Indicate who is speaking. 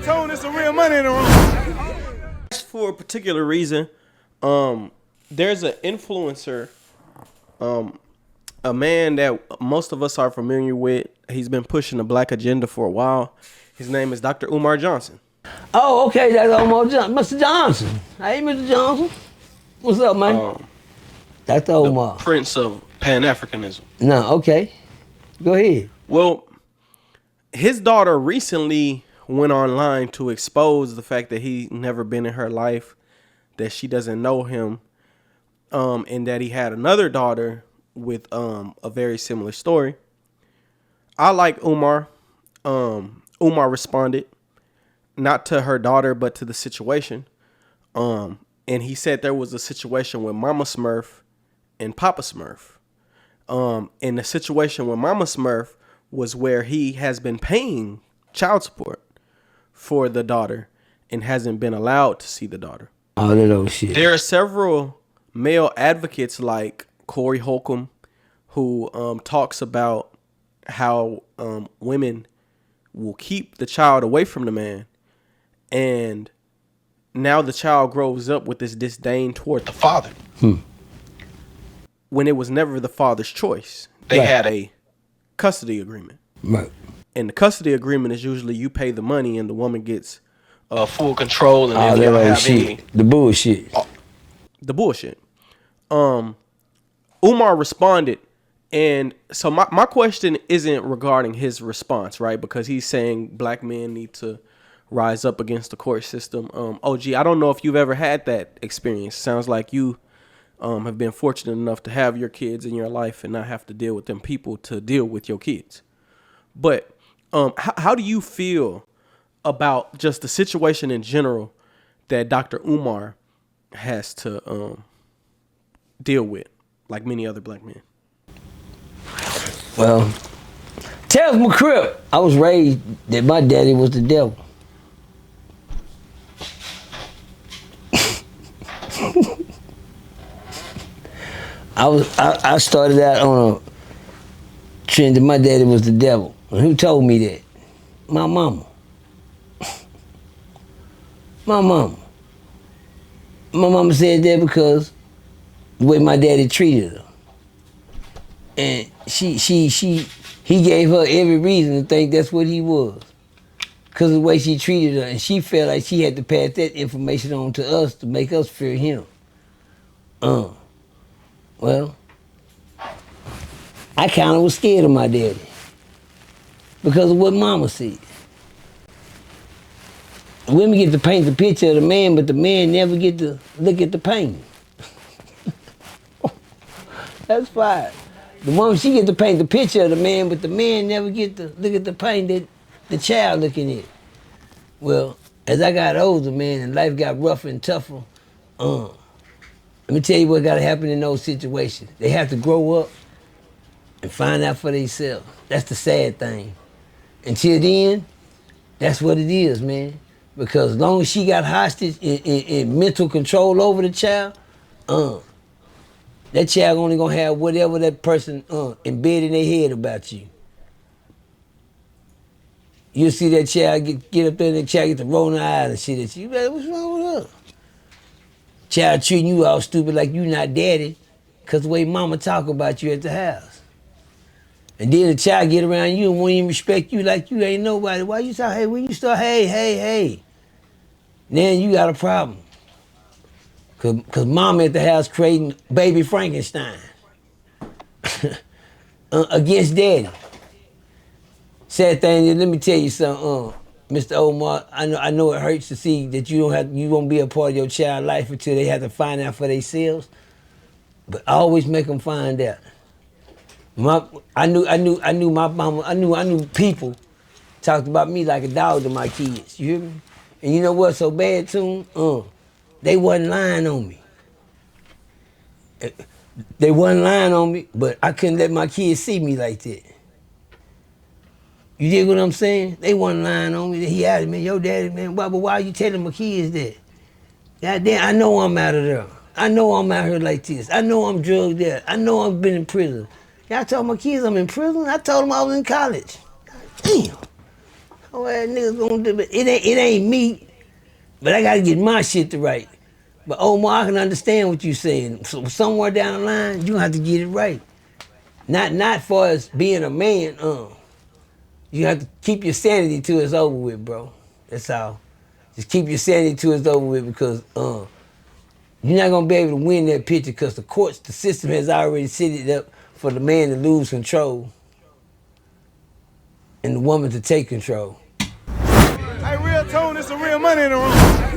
Speaker 1: told there's some real money in the room.
Speaker 2: For a particular reason, there's an influencer, a man that most of us are familiar with. He's been pushing the black agenda for a while. His name is Dr. Umar Johnson.
Speaker 3: Oh, okay, that's Umar Johnson. Mr. Johnson. Hey, Mr. Johnson. What's up, man? Dr. Umar.
Speaker 2: The Prince of Pan-Africanism.
Speaker 3: No, okay. Go ahead.
Speaker 2: Well, his daughter recently went online to expose the fact that he never been in her life, that she doesn't know him, and that he had another daughter with a very similar story. I like Umar. Umar responded, not to her daughter, but to the situation. And he said there was a situation with Mama Smurf and Papa Smurf. And the situation with Mama Smurf was where he has been paying child support for the daughter and hasn't been allowed to see the daughter.
Speaker 3: All that old shit.
Speaker 2: There are several male advocates like Corey Holcomb who talks about how women will keep the child away from the man, and now the child grows up with this disdain toward the father. When it was never the father's choice. They had a custody agreement.
Speaker 3: Right.
Speaker 2: And the custody agreement is usually you pay the money and the woman gets full control. And
Speaker 3: all that old shit. The bullshit.
Speaker 2: The bullshit. Umar responded. And so my question isn't regarding his response, right? Because he's saying black men need to rise up against the court system. OG, I don't know if you've ever had that experience. Sounds like you have been fortunate enough to have your kids in your life and not have to deal with them people to deal with your kids. But how do you feel about just the situation in general that Dr. Umar has to deal with, like many other black men?
Speaker 3: Well, tells my crib, I was raised that my daddy was the devil. I started out on a trend that my daddy was the devil. And who told me that? My mama. My mama. My mama said that because the way my daddy treated her. And he gave her every reason to think that's what he was. Because of the way she treated her, and she felt like she had to pass that information on to us to make us fear him. Well, I kind of was scared of my daddy because of what mama said. Women get to paint the picture of the man, but the man never get to look at the painting. That's fine. The woman, she get to paint the picture of the man, but the man never get to look at the painting that the child looking at. Well, as I got older, man, and life got rougher and tougher, let me tell you what got to happen in those situations. They have to grow up and find out for themselves. That's the sad thing. Until then, that's what it is, man. Because as long as she got hostage in mental control over the child, that child only gonna have whatever that person embedded in their head about you. You'll see that child get up there and the child get to rolling the eyes and shit at you. Man, what's wrong with her? Child treating you all stupid like you not daddy because the way mama talk about you at the house. And then the child get around you and won't even respect you like you ain't nobody. Why you talk, hey, when you start, hey. Then you got a problem. Cause mama at the house creating baby Frankenstein against daddy. Sad thing is, let me tell you something, Mr. Omar, I know it hurts to see that you won't be a part of your child's life until they have to find out for themselves. But always make them find out. I knew my mama, I knew people talked about me like a dog to my kids, you hear me? And you know what's so bad to them? They wasn't lying on me. They wasn't lying on me, but I couldn't let my kids see me like that. You dig what I'm saying? They wasn't lying on me. He asked me, your daddy, man, but why are you telling my kids that? Goddamn, I know I'm out of there. I know I'm out here like this. I know I'm drugged out. I know I've been in prison. Y'all told my kids I'm in prison? I told them I was in college. God damn. Oh, ass niggas gonna do it. It ain't me, but I gotta get my shit to right. But Omar, I can understand what you're saying. So somewhere down the line, you have to get it right. Not for as being a man, You have to keep your sanity till it's over with, bro. That's all. Just keep your sanity till it's over with because you're not gonna be able to win that picture because the courts, the system has already set it up for the man to lose control and the woman to take control.
Speaker 1: Hey, RealToon, there's some real money in the room.